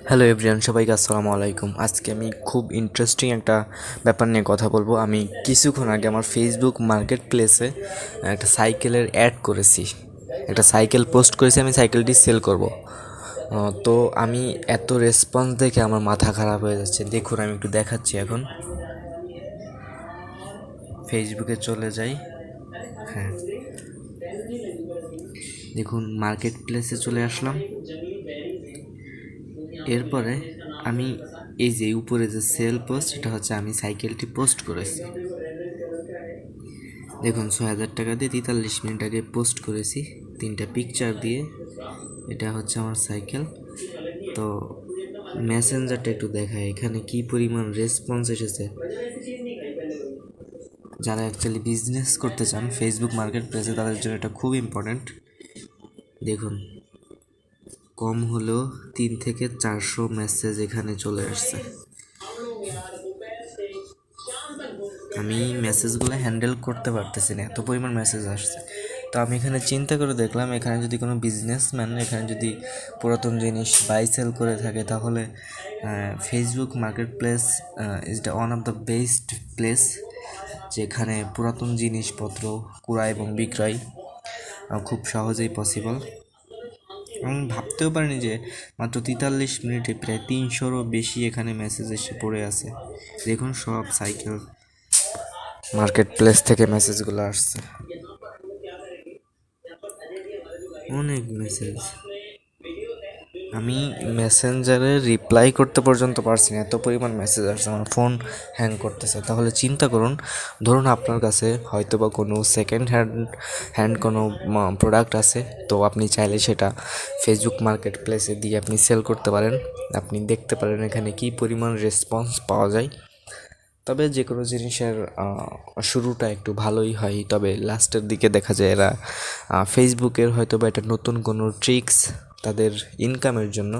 Hello everyone, সবাইকে আসসালামু আলাইকুম। আজকে আমি খুব ইন্টারেস্টিং একটা ব্যাপার নিয়ে কথা বলবো। আমি কিছুক্ষণ আগে আমার ফেসবুক মার্কেট প্লেসে একটা সাইকেলের অ্যাড করেছি, একটা সাইকেল পোস্ট করেছি, আমি সাইকেলটি সেল করব। তো আমি এত রেসপন্স দেখে আমার মাথা খারাপ হয়ে যাচ্ছে। দেখুন, আমি একটু দেখাচ্ছি। এখন ফেসবুকে চলে যাই। হ্যাঁ, দেখুন, মার্কেট প্লেসে চলে আসলাম। এরপরে আমি এই যে উপরে যে সেল পোস্ট, এটা হচ্ছে আমি সাইকেলটি পোস্ট করেছি। দেখুন, 6,000 টাকা দিয়ে 43 মিনিট আগে পোস্ট করেছি, 3টা পিকচার দিয়ে। এটা হচ্ছে আমার সাইকেল। তো মেসেঞ্জারটা একটু দেখায়, এখানে কি পরিমাণ রেসপন্স এসেছে। যারা অ্যাকচুয়ালি বিজনেস করতে চান ফেসবুক মার্কেট প্লেসে, তাদের জন্য এটা খুব ইম্পর্ট্যান্ট। দেখুন, কম হলেও 300 থেকে 400 মেসেজ এখানে চলে আসছে। আমি মেসেজগুলো হ্যান্ডেল করতে পারতেছি না, এত পরিমাণ মেসেজ আসছে। তো আমি এখানে চিন্তা করে দেখলাম, এখানে যদি কোনো বিজনেসম্যান এখানে যদি পুরাতন জিনিস বাই সেল করে থাকে, তাহলে Facebook market place is the one of the best place, যেখানে পুরাতন জিনিসপত্র ক্রয় এবং বিক্রয় খুব সহজেই পসিবল। আমি ভাবতেও পারিনি যে মাত্র 43 মিনিটে প্রায় 300রও বেশি এখানে মেসেজ এসে পড়ে আছে। দেখুন, সব সাইকেল মার্কেট প্লেস থেকে মেসেজগুলো আসছে, অনেক মেসেজ। আমি মেসেঞ্জারে রিপ্লাই করতে পর্যন্ত পারছি না, এত পরিমাণ মেসেজ আসছে, আমার ফোন হ্যাং করতেছে। তাহলে চিন্তা করুন, ধরুন আপনার কাছে হয়তো বা কোনো সেকেন্ড হ্যান্ড কোনো প্রোডাক্ট আছে, তো আপনি চাইলে সেটা ফেসবুক মার্কেট প্লেসে দিয়ে আপনি সেল করতে পারেন। আপনি দেখতে পারেন এখানে কী পরিমাণ রেসপন্স পাওয়া যায়। তবে যে কোনো জিনিসের শুরুটা একটু ভালোই হয়, তবে লাস্টের দিকে দেখা যায় এরা ফেসবুকের হয়তো বা এটা নতুন কোনো ট্রিক্স তাদের ইনকামের জন্য